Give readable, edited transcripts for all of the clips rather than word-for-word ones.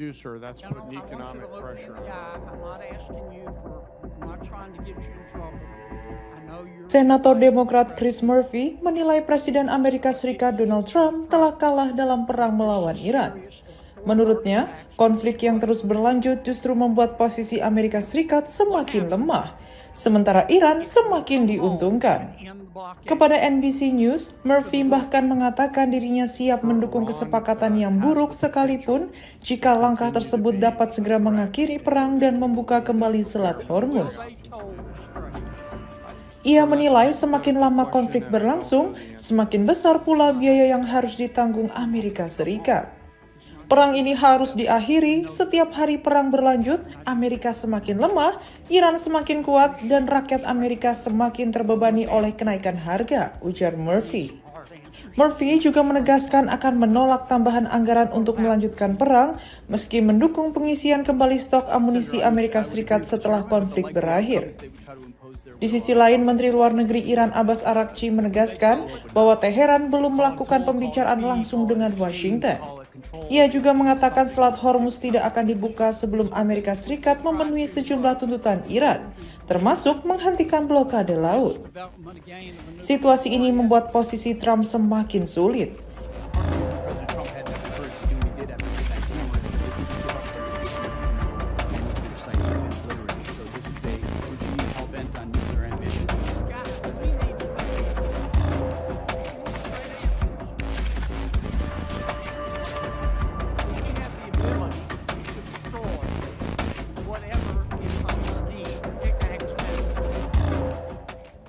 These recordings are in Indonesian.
producer. That's You know, putting I want you economic to look me pressure in the on. eye. I'm not asking you for, I'm not trying to get you in trouble. I know you're Senator vice Demokrat Chris president. Murphy menilai Presiden Amerika Serikat Donald Trump telah kalah dalam perang melawan Iran. Menurutnya, konflik yang terus berlanjut justru membuat posisi Amerika Serikat semakin lemah, sementara Iran semakin diuntungkan. Kepada NBC News, Murphy bahkan mengatakan dirinya siap mendukung kesepakatan yang buruk sekalipun jika langkah tersebut dapat segera mengakhiri perang dan membuka kembali Selat Hormuz. Ia menilai semakin lama konflik berlangsung, semakin besar pula biaya yang harus ditanggung Amerika Serikat. Perang ini harus diakhiri. Setiap hari perang berlanjut, Amerika semakin lemah, Iran semakin kuat, dan rakyat Amerika semakin terbebani oleh kenaikan harga, ujar Murphy. Murphy juga menegaskan akan menolak tambahan anggaran untuk melanjutkan perang, meski mendukung pengisian kembali stok amunisi Amerika Serikat setelah konflik berakhir. Di sisi lain, Menteri Luar Negeri Iran Abbas Araghchi menegaskan bahwa Teheran belum melakukan pembicaraan langsung dengan Washington. Ia juga mengatakan Selat Hormuz tidak akan dibuka sebelum Amerika Serikat memenuhi sejumlah tuntutan Iran, termasuk menghentikan blokade laut. Situasi ini membuat posisi Trump semakin sulit.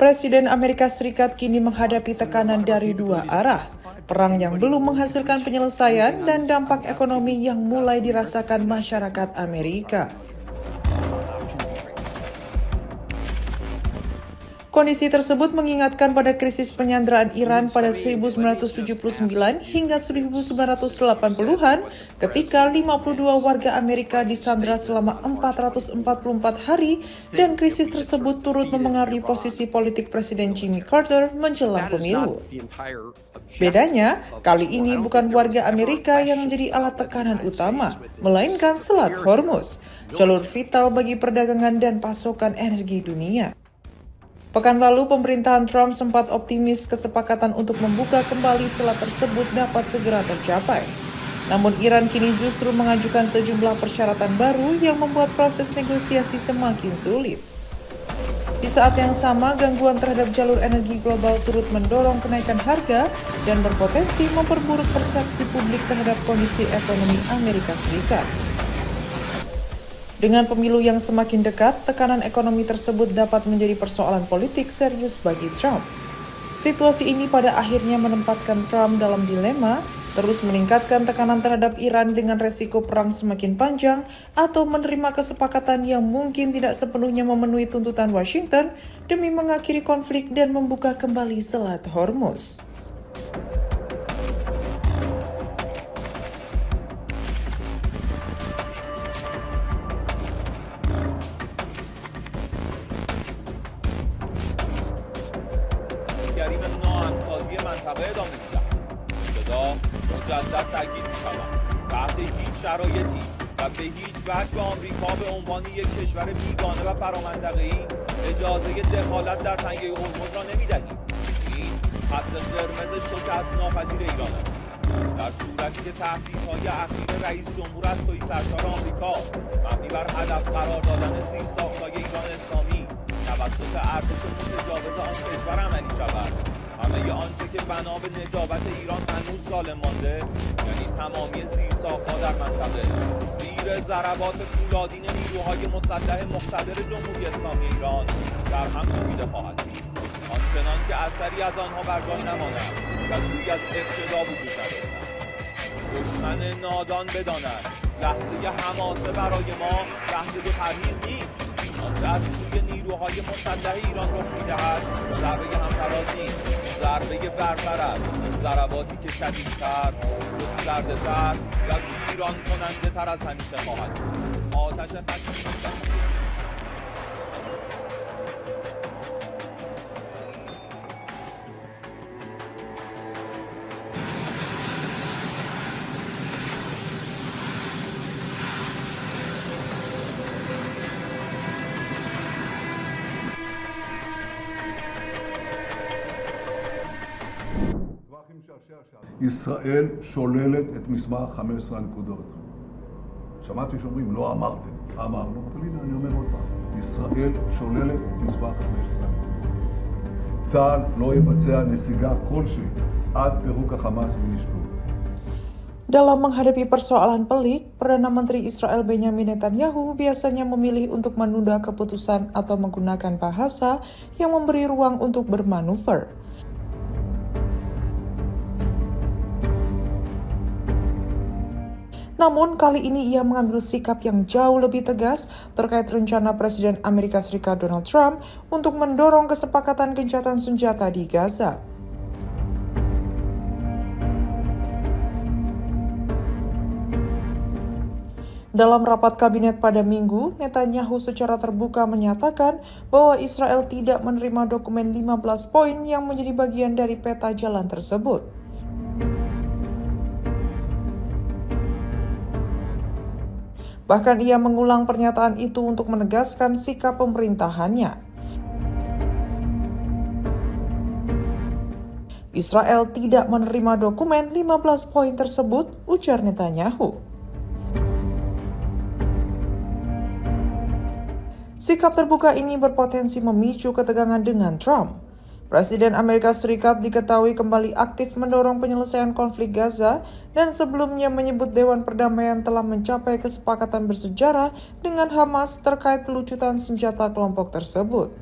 Presiden Amerika Serikat kini menghadapi tekanan dari dua arah, perang yang belum menghasilkan penyelesaian dan dampak ekonomi yang mulai dirasakan masyarakat Amerika. Kondisi tersebut mengingatkan pada krisis penyanderaan Iran pada 1979 hingga 1980-an ketika 52 warga Amerika disandra selama 444 hari dan krisis tersebut turut memengaruhi posisi politik Presiden Jimmy Carter menjelang pemilu. Bedanya, kali ini bukan warga Amerika yang menjadi alat tekanan utama, melainkan Selat Hormuz, jalur vital bagi perdagangan dan pasokan energi dunia. Pekan lalu, pemerintahan Trump sempat optimis kesepakatan untuk membuka kembali selat tersebut dapat segera tercapai. Namun Iran kini justru mengajukan sejumlah persyaratan baru yang membuat proses negosiasi semakin sulit. Di saat yang sama, gangguan terhadap jalur energi global turut mendorong kenaikan harga dan berpotensi memperburuk persepsi publik terhadap kondisi ekonomi Amerika Serikat. Dengan pemilu yang semakin dekat, tekanan ekonomi tersebut dapat menjadi persoalan politik serius bagi Trump. Situasi ini pada akhirnya menempatkan Trump dalam dilema, terus meningkatkan tekanan terhadap Iran dengan resiko perang semakin panjang, atau menerima kesepakatan yang mungkin tidak sepenuhnya memenuhi tuntutan Washington demi mengakhiri konflik dan membuka kembali Selat Hormuz. به ناهمسازی منطقه ادامه میدم. ابتدا مجدد تاکید می‌شود تحت هیچ شرایطی و به هیچ وجه به آمریکا به عنوان یک کشور بیگانه و فرامنطقه‌ای اجازه دخالت در تنگه هرمز را نمی‌دهیم. این خط قرمز شکست ناپذیر ایران است. در صورتی که تهدیدهای اخیر رئیس جمهور از توی سرشار آمریکا مبنی بر هدف قرار دادن زیرساخت‌های ایران اسلامی توسط ارتش متجاوز آن کشور عملی شود، همه آنچه که بنا به نجابت ایران هنوز سالم مانده، یعنی تمامی زیرساخت‌ها در منطقه زیر ضربات فولادین نیروهای مسلح مقتدر جمهوری اسلامی ایران در هم کوبیده خواهد بود. آنچنان که اثری از آنها بر جای نماند و گویی از ابتدا وجود نداشتند. دشمن نادان بداند لحظه حماسه برای ما لحظه پرهیز نیست. آنچه از سوی نیروهای مسلح ایران رخ می‌دهد ضربه همفراز نیست، ضربه برتر است، ضرباتی که شدیدتر، گسترده‌تر و ویران کننده تر از همیشه خواهد بود. آتش خشم ישראל שוללת את מסמך 15 הנקודות. שמעתי שאומרים, לא אמרתם, אמרנו, אבל הנה אני אומר עוד פעם, ישראל שוללת את מסמך 15 הנקודות. צה"ל לא יבצע נסיגה כלשהי עד פירוק החמאס ונשקו. Dalam menghadapi persoalan pelik, Perdana Menteri Israel Benjamin Netanyahu biasanya memilih untuk menunda keputusan atau menggunakan bahasa yang memberi ruang untuk bermanuver. Namun kali ini ia mengambil sikap yang jauh lebih tegas terkait rencana Presiden Amerika Serikat Donald Trump untuk mendorong kesepakatan gencatan senjata di Gaza. Dalam rapat kabinet pada Minggu, Netanyahu secara terbuka menyatakan bahwa Israel tidak menerima dokumen 15 poin yang menjadi bagian dari peta jalan tersebut. Bahkan ia mengulang pernyataan itu untuk menegaskan sikap pemerintahannya. Israel tidak menerima dokumen 15 poin tersebut, ujar Netanyahu. Sikap terbuka ini berpotensi memicu ketegangan dengan Trump. Presiden Amerika Serikat diketahui kembali aktif mendorong penyelesaian konflik Gaza dan sebelumnya menyebut Dewan Perdamaian telah mencapai kesepakatan bersejarah dengan Hamas terkait pelucutan senjata kelompok tersebut.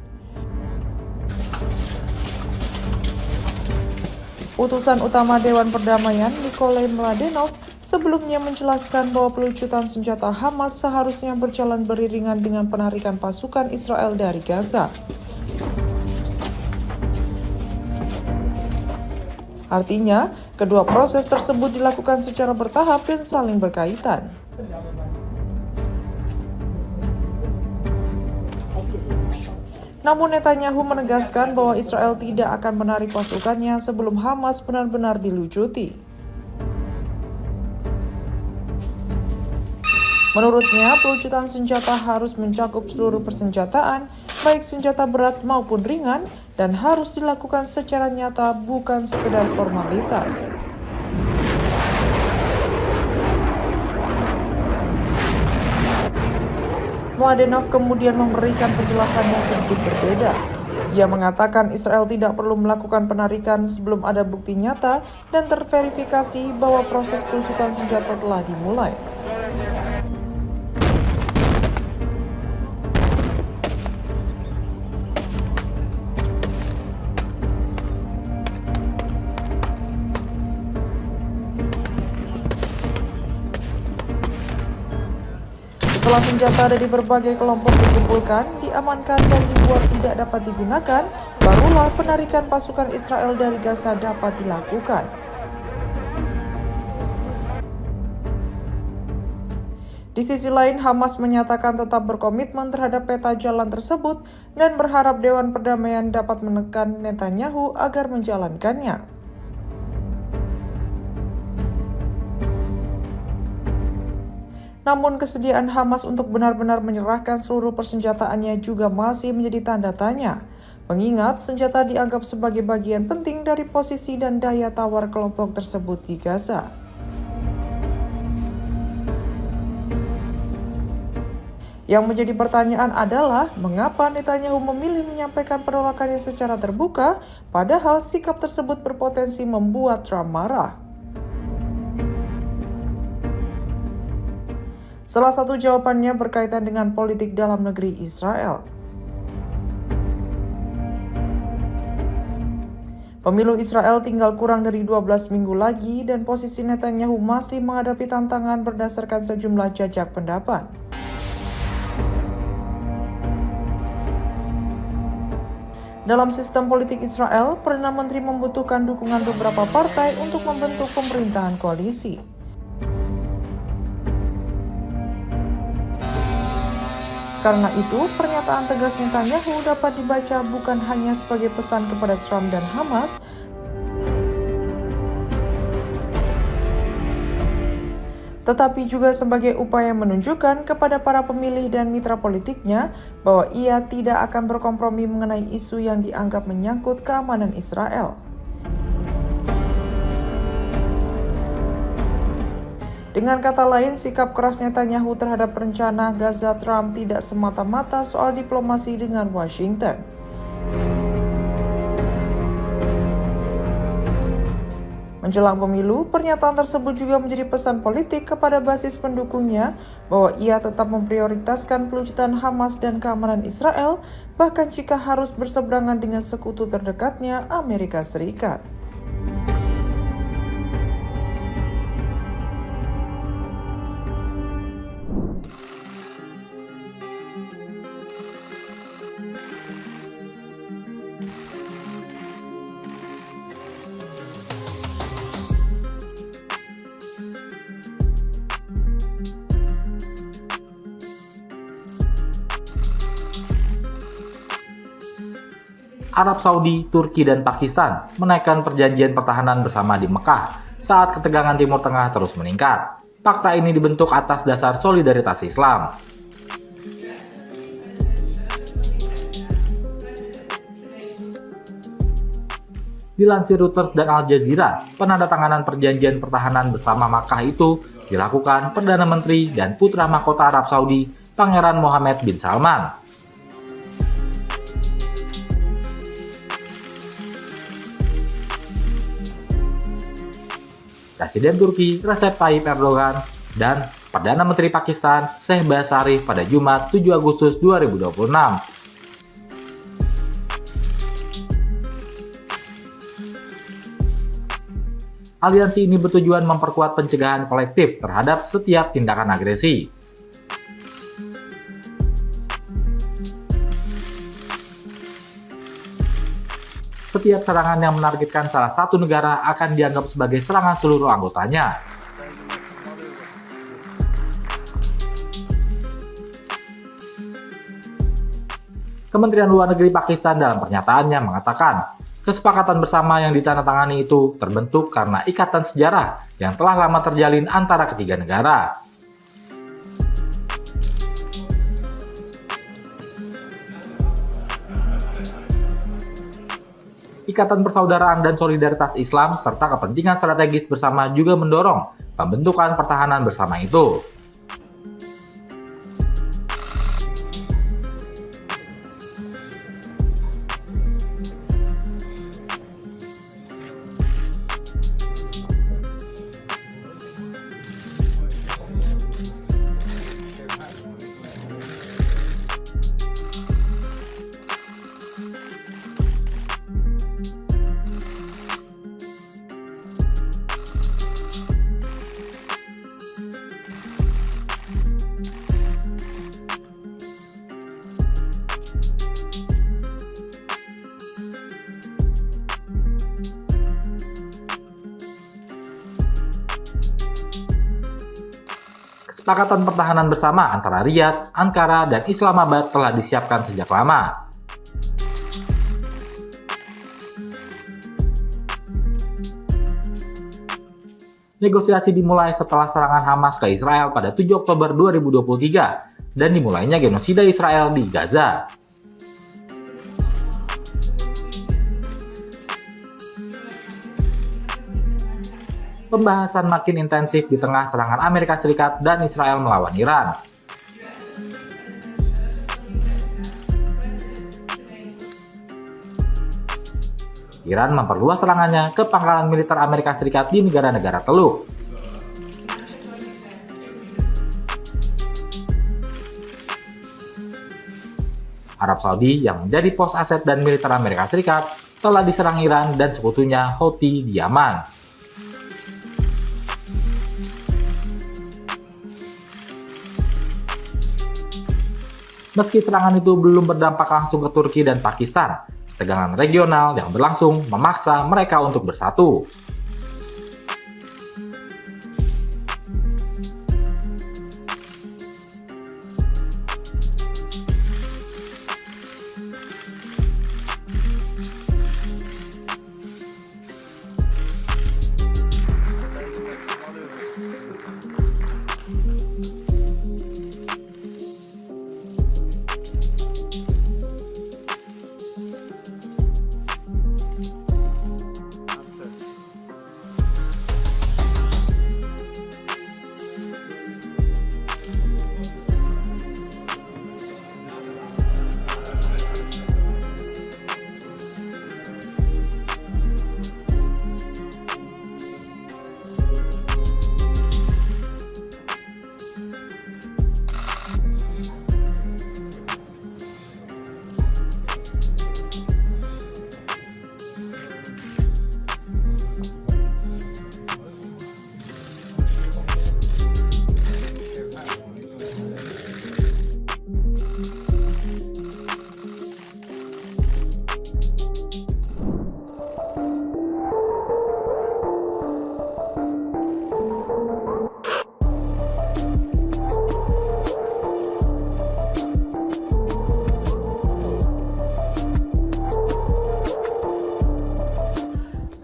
Utusan utama Dewan Perdamaian, Nikolai Mladenov, sebelumnya menjelaskan bahwa pelucutan senjata Hamas seharusnya berjalan beriringan dengan penarikan pasukan Israel dari Gaza. Artinya, kedua proses tersebut dilakukan secara bertahap dan saling berkaitan. Namun Netanyahu menegaskan bahwa Israel tidak akan menarik pasukannya sebelum Hamas benar-benar dilucuti. Menurutnya, pelucutan senjata harus mencakup seluruh persenjataan, baik senjata berat maupun ringan, dan harus dilakukan secara nyata, bukan sekedar formalitas. Mladenov kemudian memberikan penjelasan yang sedikit berbeda. Ia mengatakan Israel tidak perlu melakukan penarikan sebelum ada bukti nyata dan terverifikasi bahwa proses pelucutan senjata telah dimulai. Setelah senjata dari berbagai kelompok dikumpulkan, diamankan dan dibuat tidak dapat digunakan, barulah penarikan pasukan Israel dari Gaza dapat dilakukan. Di sisi lain, Hamas menyatakan tetap berkomitmen terhadap peta jalan tersebut dan berharap Dewan Perdamaian dapat menekan Netanyahu agar menjalankannya. Namun kesediaan Hamas untuk benar-benar menyerahkan seluruh persenjataannya juga masih menjadi tanda tanya, mengingat senjata dianggap sebagai bagian penting dari posisi dan daya tawar kelompok tersebut di Gaza. Yang menjadi pertanyaan adalah, mengapa Netanyahu memilih menyampaikan penolakannya secara terbuka, padahal sikap tersebut berpotensi membuat Trump marah. Salah satu jawabannya berkaitan dengan politik dalam negeri Israel. Pemilu Israel tinggal kurang dari 12 minggu lagi dan posisi Netanyahu masih menghadapi tantangan berdasarkan sejumlah jajak pendapat. Dalam sistem politik Israel, Perdana Menteri membutuhkan dukungan beberapa partai untuk membentuk pemerintahan koalisi. Karena itu, pernyataan tegas Netanyahu dapat dibaca bukan hanya sebagai pesan kepada Trump dan Hamas, tetapi juga sebagai upaya menunjukkan kepada para pemilih dan mitra politiknya bahwa ia tidak akan berkompromi mengenai isu yang dianggap menyangkut keamanan Israel. Dengan kata lain, sikap keras Netanyahu terhadap rencana Gaza Trump tidak semata-mata soal diplomasi dengan Washington. Menjelang pemilu, pernyataan tersebut juga menjadi pesan politik kepada basis pendukungnya bahwa ia tetap memprioritaskan pelucutan Hamas dan keamanan Israel, bahkan jika harus berseberangan dengan sekutu terdekatnya, Amerika Serikat. Arab Saudi, Turki, dan Pakistan menaikkan perjanjian pertahanan bersama di Mekah saat ketegangan Timur Tengah terus meningkat. Fakta ini dibentuk atas dasar solidaritas Islam. Dilansir Reuters dan Al Jazeera, penandatanganan perjanjian pertahanan bersama Makkah itu dilakukan Perdana Menteri dan Putra Mahkota Arab Saudi, Pangeran Mohammed bin Salman. Presiden Turki Recep Tayyip Erdogan dan Perdana Menteri Pakistan Shehbaz Sharif pada Jumat 7 Agustus 2026. Aliansi ini bertujuan memperkuat pencegahan kolektif terhadap setiap tindakan agresi. Setiap serangan yang menargetkan salah satu negara akan dianggap sebagai serangan seluruh anggotanya. Kementerian Luar Negeri Pakistan dalam pernyataannya mengatakan, kesepakatan bersama yang ditandatangani itu terbentuk karena ikatan sejarah yang telah lama terjalin antara ketiga negara. Ikatan persaudaraan dan solidaritas Islam serta kepentingan strategis bersama juga mendorong pembentukan pertahanan bersama itu. Kesepakatan pertahanan bersama antara Riyadh, Ankara, dan Islamabad telah disiapkan sejak lama. Negosiasi dimulai setelah serangan Hamas ke Israel pada 7 Oktober 2023 dan dimulainya genosida Israel di Gaza. Pembahasan makin intensif di tengah serangan Amerika Serikat dan Israel melawan Iran. Iran memperluas serangannya ke pangkalan militer Amerika Serikat di negara-negara Teluk. Arab Saudi yang menjadi pos aset dan militer Amerika Serikat telah diserang Iran dan sekutunya Houthi di Yaman. Meski serangan itu belum berdampak langsung ke Turki dan Pakistan, ketegangan regional yang berlangsung memaksa mereka untuk bersatu.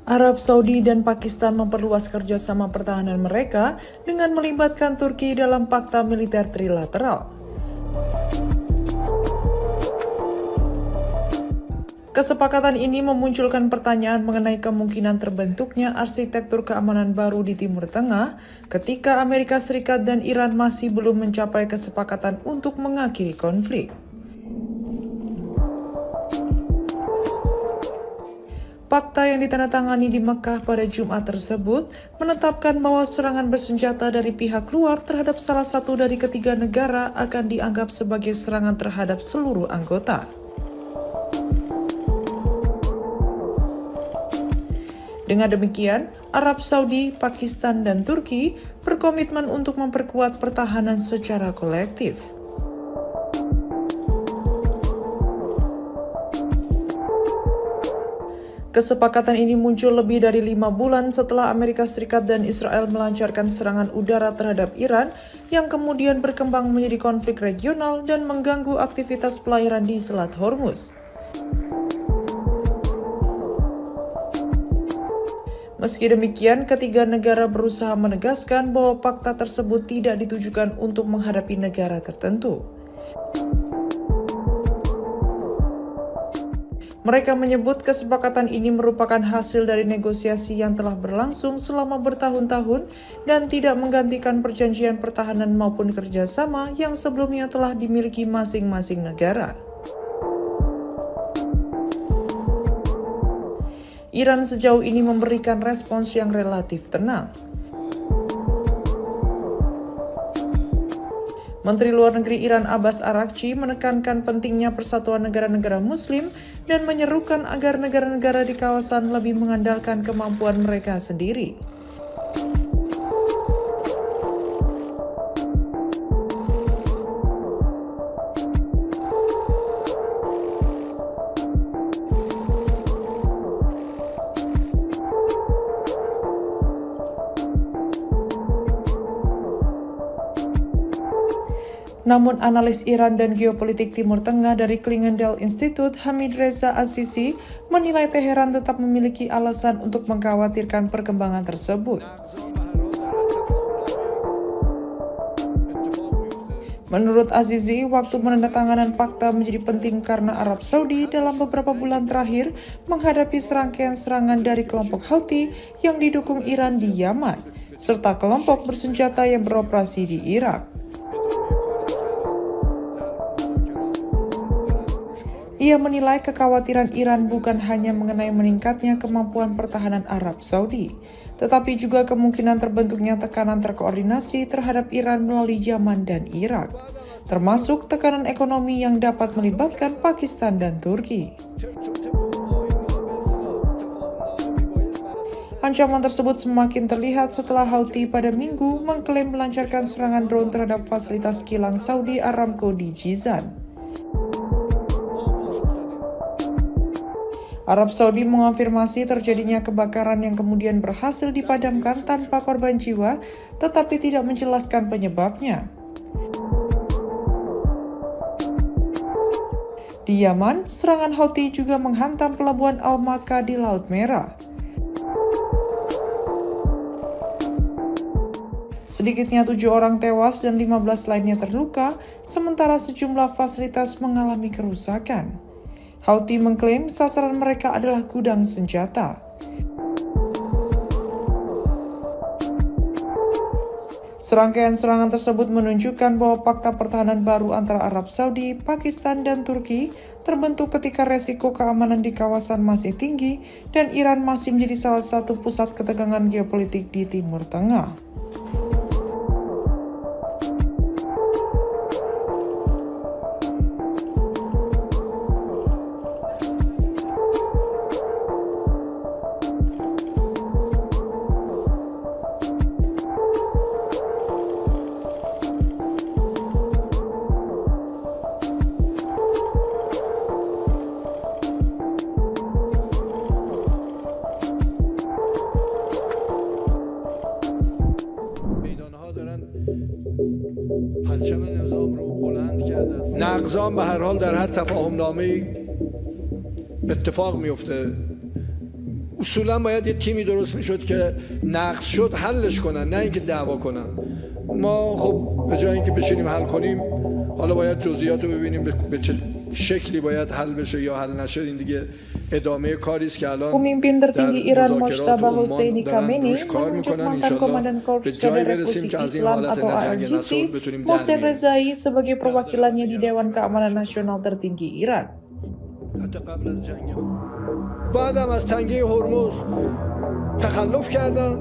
Arab Saudi dan Pakistan memperluas kerjasama pertahanan mereka dengan melibatkan Turki dalam fakta militer trilateral. Kesepakatan ini memunculkan pertanyaan mengenai kemungkinan terbentuknya arsitektur keamanan baru di Timur Tengah ketika Amerika Serikat dan Iran masih belum mencapai kesepakatan untuk mengakhiri konflik. Fakta yang ditandatangani di Mekah pada Jumat tersebut menetapkan bahwa serangan bersenjata dari pihak luar terhadap salah satu dari ketiga negara akan dianggap sebagai serangan terhadap seluruh anggota. Dengan demikian, Arab Saudi, Pakistan, dan Turki berkomitmen untuk memperkuat pertahanan secara kolektif. Kesepakatan ini muncul lebih dari 5 bulan setelah Amerika Serikat dan Israel melancarkan serangan udara terhadap Iran yang kemudian berkembang menjadi konflik regional dan mengganggu aktivitas pelayaran di Selat Hormuz. Meski demikian, ketiga negara berusaha menegaskan bahwa fakta tersebut tidak ditujukan untuk menghadapi negara tertentu. Mereka menyebut kesepakatan ini merupakan hasil dari negosiasi yang telah berlangsung selama bertahun-tahun dan tidak menggantikan perjanjian pertahanan maupun kerjasama yang sebelumnya telah dimiliki masing-masing negara. Iran sejauh ini memberikan respons yang relatif tenang. Menteri Luar Negeri Iran Abbas Araghchi menekankan pentingnya persatuan negara-negara Muslim dan menyerukan agar negara-negara di kawasan lebih mengandalkan kemampuan mereka sendiri. Namun analis Iran dan geopolitik Timur Tengah dari Klingendal Institute, Hamid Reza Azizi, menilai Teheran tetap memiliki alasan untuk mengkhawatirkan perkembangan tersebut. Menurut Azizi, waktu penandatanganan fakta menjadi penting karena Arab Saudi dalam beberapa bulan terakhir menghadapi serangkaian serangan dari kelompok Houthi yang didukung Iran di Yaman, serta kelompok bersenjata yang beroperasi di Irak. Ia menilai kekhawatiran Iran bukan hanya mengenai meningkatnya kemampuan pertahanan Arab Saudi, tetapi juga kemungkinan terbentuknya tekanan terkoordinasi terhadap Iran melalui Yaman dan Irak, termasuk tekanan ekonomi yang dapat melibatkan Pakistan dan Turki. Ancaman tersebut semakin terlihat setelah Houthi pada Minggu mengklaim melancarkan serangan drone terhadap fasilitas kilang Saudi Aramco di Jizan. Arab Saudi mengonfirmasi terjadinya kebakaran yang kemudian berhasil dipadamkan tanpa korban jiwa, tetapi tidak menjelaskan penyebabnya. Di Yaman, serangan Houthi juga menghantam pelabuhan Al-Maka di Laut Merah. Sedikitnya 7 orang tewas dan 15 lainnya terluka, sementara sejumlah fasilitas mengalami kerusakan. Houthi mengklaim sasaran mereka adalah gudang senjata. Serangkaian serangan tersebut menunjukkan bahwa fakta pertahanan baru antara Arab Saudi, Pakistan, dan Turki terbentuk ketika resiko keamanan di kawasan masih tinggi dan Iran masih menjadi salah satu pusat ketegangan geopolitik di Timur Tengah. نقضان به هر حال در هر تفاهم نامه اتفاق میفته اصولا باید یه تیمی درست میشد که نقض شد حلش کنن، نه اینکه دعوا کنن. ما خب به جای اینکه بشینیم حل کنیم، حالا باید جزئیات رو ببینیم به چه شکلی باید حل بشه یا حل نشه. این دیگه ادامه کاری است که الان Pemimpin tertinggi Iran Mojtaba Hosseini Khamenei menunjuk mantan Komandan Korps Kadar Revolusi Islam atau IRGC, Mohsen Rezai sebagai perwakilannya di Dewan Keamanan Nasional tertinggi Iran. بعدم از تنگه هرمز تخلف کردن.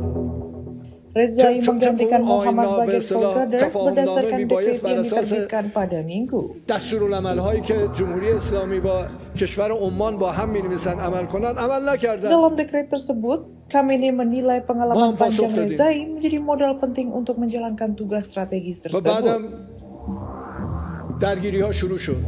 Rezai menggantikan Muhammad Bagir Solkader berdasarkan dekret yang diterbitkan pada Minggu. دستورالعمل‌هایی که جمهوری اسلامی با کشور عمان با هم می‌نویسن عمل کنن عمل نکردن. Dalam dekret tersebut, Khamenei menilai pengalaman panjang Rezai menjadi modal penting untuk menjalankan tugas strategis و tersebut. بعدم درگیری‌ها شروع شد.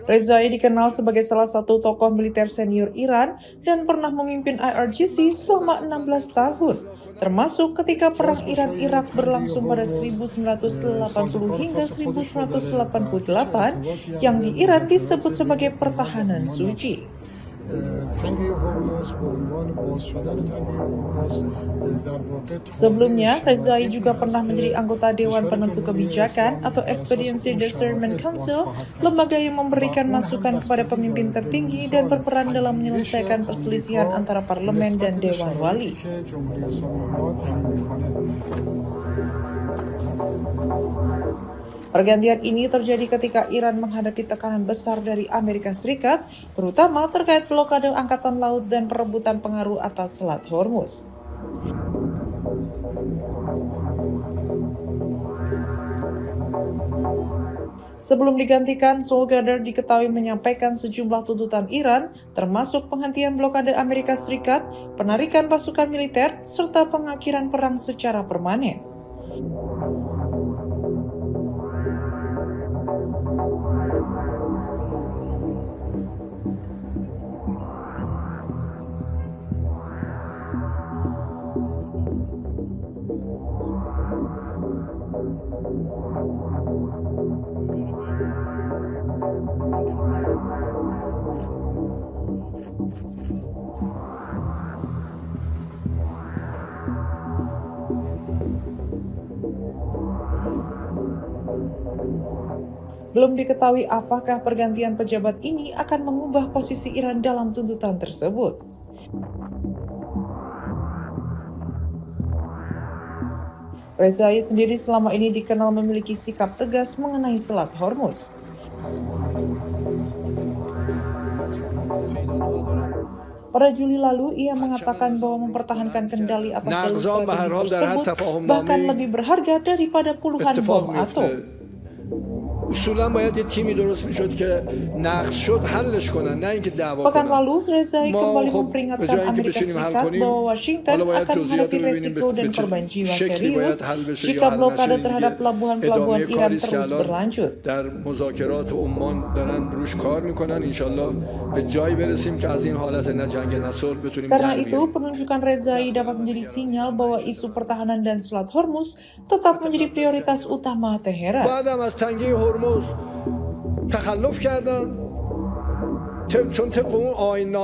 Rezai dikenal sebagai salah satu tokoh militer senior Iran dan pernah memimpin IRGC selama 16 tahun, termasuk ketika Perang Iran-Irak berlangsung pada 1980 hingga 1988 yang di Iran disebut sebagai pertahanan suci. Sebelumnya, Rezai juga pernah menjadi anggota Dewan Penentu Kebijakan atau Expediency Discernment Council, lembaga yang memberikan masukan kepada pemimpin tertinggi dan berperan dalam menyelesaikan perselisihan antara parlemen dan Dewan Wali. Pergantian ini terjadi ketika Iran menghadapi tekanan besar dari Amerika Serikat, terutama terkait blokade angkatan laut dan perebutan pengaruh atas Selat Hormuz. Sebelum digantikan, Solkader diketahui menyampaikan sejumlah tuntutan Iran, termasuk penghentian blokade Amerika Serikat, penarikan pasukan militer, serta pengakhiran perang secara permanen. Belum diketahui apakah pergantian pejabat ini akan mengubah posisi Iran dalam tuntutan tersebut. Rezai sendiri selama ini dikenal memiliki sikap tegas mengenai Selat Hormuz. Pada Juli lalu, ia mengatakan bahwa mempertahankan kendali atas jalur strategis tersebut bahkan lebih berharga daripada puluhan bom atom. اصولا باید یه تیمی درست میشد که نقض شد حلش کنن، نه اینکه دعوا کنن. Pekan lalu, Rezai kembali memperingatkan Amerika Serikat bahwa Washington akan menghadapi resiko dan korban jiwa serius jika blokade terhadap pelabuhan-pelabuhan Iran terus berlanjut. در مذاکرات عمان دارن روش کار میکنن، انشالله به جایی برسیم که از این حالت نه جنگ نه صلح بتونیم. Karena itu, penunjukan Rezai dapat menjadi sinyal bahwa isu pertahanan dan Selat Hormuz tetap menjadi prioritas utama Teheran. بعدم از تنگه هرمز تخلف کردن.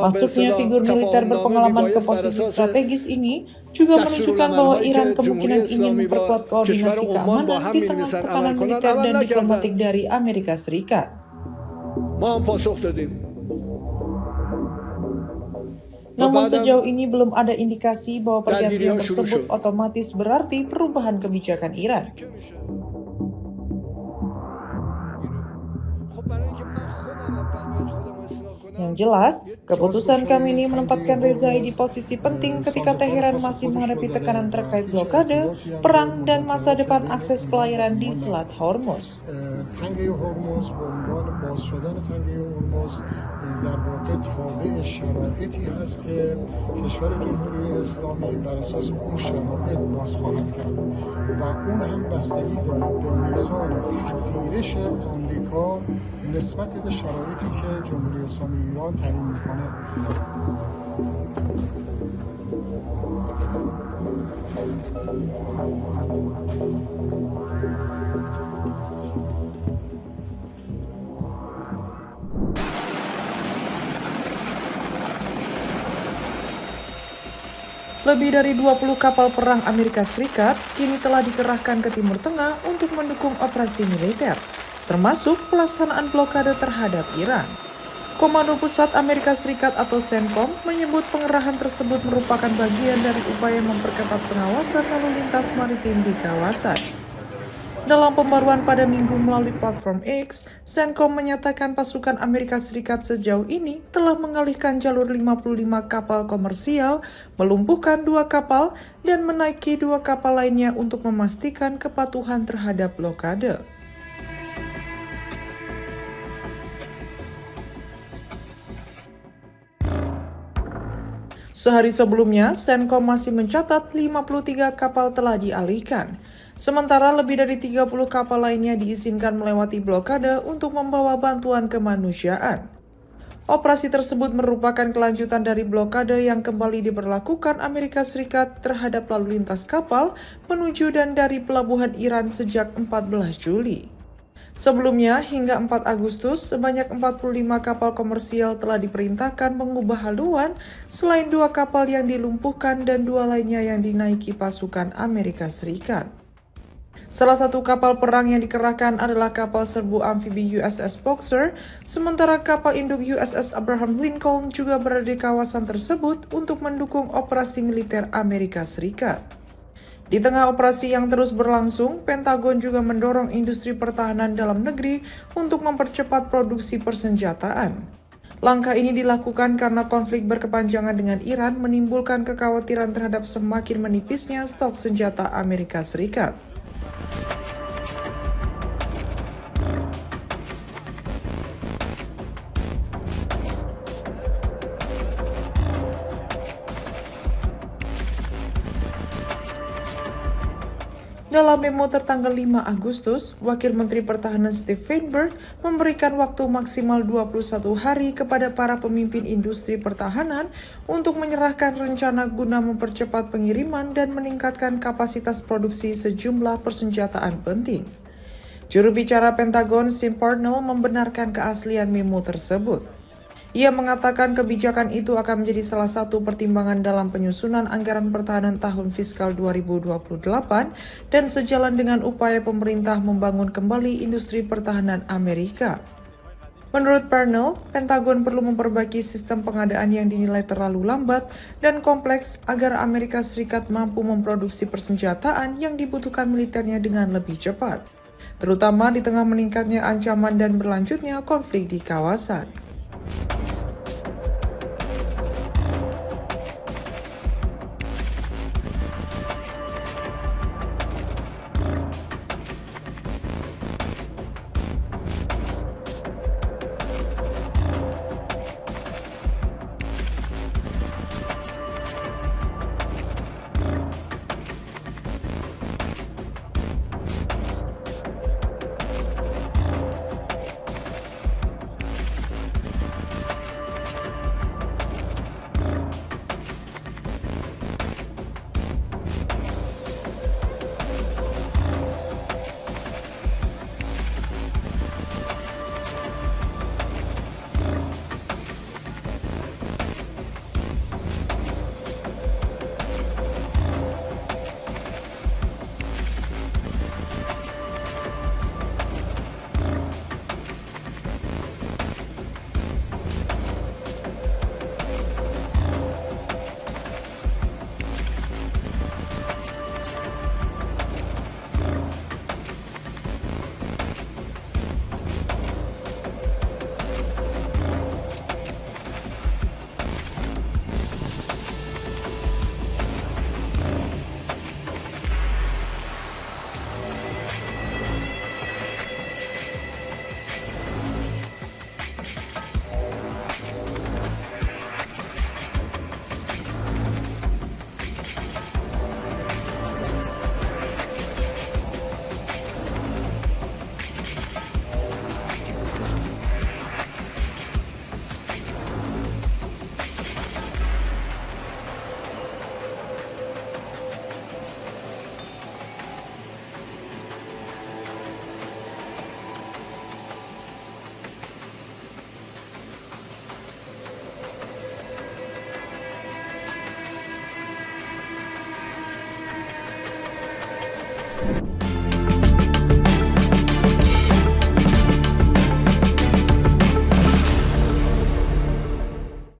Masuknya figur militer berpengalaman ke posisi strategis ini juga menunjukkan bahwa Iran kemungkinan ingin memperkuat koordinasi keamanan di tengah tekanan militer dan diplomatik dari Amerika Serikat. Namun sejauh ini belum ada indikasi bahwa pergantian tersebut otomatis berarti perubahan kebijakan Iran. Yang jelas, keputusan Khamenei menempatkan Rezai di posisi penting ketika Teheran masih menghadapi tekanan terkait blokade, perang, dan masa depan akses pelayaran di Selat Hormuz. در واقع تابع شرایطی هست که کشور جمهوری اسلامی بر اساس اون شرایط باز خواهد کرد و اون هم بستگی داره به میزان پذیرش آمریکا نسبت به شرایطی که جمهوری اسلامی ایران تعیین میکنه. Lebih dari 20 kapal perang Amerika Serikat kini telah dikerahkan ke Timur Tengah untuk mendukung operasi militer, termasuk pelaksanaan blokade terhadap Iran. Komando Pusat Amerika Serikat atau CENTCOM menyebut pengerahan tersebut merupakan bagian dari upaya memperketat pengawasan lalu lintas maritim di kawasan. Dalam pembaruan pada Minggu melalui platform X, CENTCOM menyatakan pasukan Amerika Serikat sejauh ini telah mengalihkan jalur 55 kapal komersial, melumpuhkan 2 kapal, dan menaiki 2 kapal lainnya untuk memastikan kepatuhan terhadap blokade. Sehari sebelumnya, CENTCOM masih mencatat 53 kapal telah dialihkan. Sementara lebih dari 30 kapal lainnya diizinkan melewati blokade untuk membawa bantuan kemanusiaan. Operasi tersebut merupakan kelanjutan dari blokade yang kembali diberlakukan Amerika Serikat terhadap lalu lintas kapal menuju dan dari pelabuhan Iran sejak 14 Juli. Sebelumnya, hingga 4 Agustus, sebanyak 45 kapal komersial telah diperintahkan mengubah haluan selain 2 kapal yang dilumpuhkan dan 2 lainnya yang dinaiki pasukan Amerika Serikat. Salah satu kapal perang yang dikerahkan adalah kapal serbu amfibi USS Boxer, sementara kapal induk USS Abraham Lincoln juga berada di kawasan tersebut untuk mendukung operasi militer Amerika Serikat. Di tengah operasi yang terus berlangsung, Pentagon juga mendorong industri pertahanan dalam negeri untuk mempercepat produksi persenjataan. Langkah ini dilakukan karena konflik berkepanjangan dengan Iran menimbulkan kekhawatiran terhadap semakin menipisnya stok senjata Amerika Serikat. Dalam memo tertanggal 5 Agustus, Wakil Menteri Pertahanan Steve Feinberg memberikan waktu maksimal 21 hari kepada para pemimpin industri pertahanan untuk menyerahkan rencana guna mempercepat pengiriman dan meningkatkan kapasitas produksi sejumlah persenjataan penting. Juru bicara Pentagon, Sean Parnell, membenarkan keaslian memo tersebut. Ia mengatakan kebijakan itu akan menjadi salah satu pertimbangan dalam penyusunan anggaran pertahanan tahun fiskal 2028 dan sejalan dengan upaya pemerintah membangun kembali industri pertahanan Amerika. Menurut Parnell, Pentagon perlu memperbaiki sistem pengadaan yang dinilai terlalu lambat dan kompleks agar Amerika Serikat mampu memproduksi persenjataan yang dibutuhkan militernya dengan lebih cepat, terutama di tengah meningkatnya ancaman dan berlanjutnya konflik di kawasan.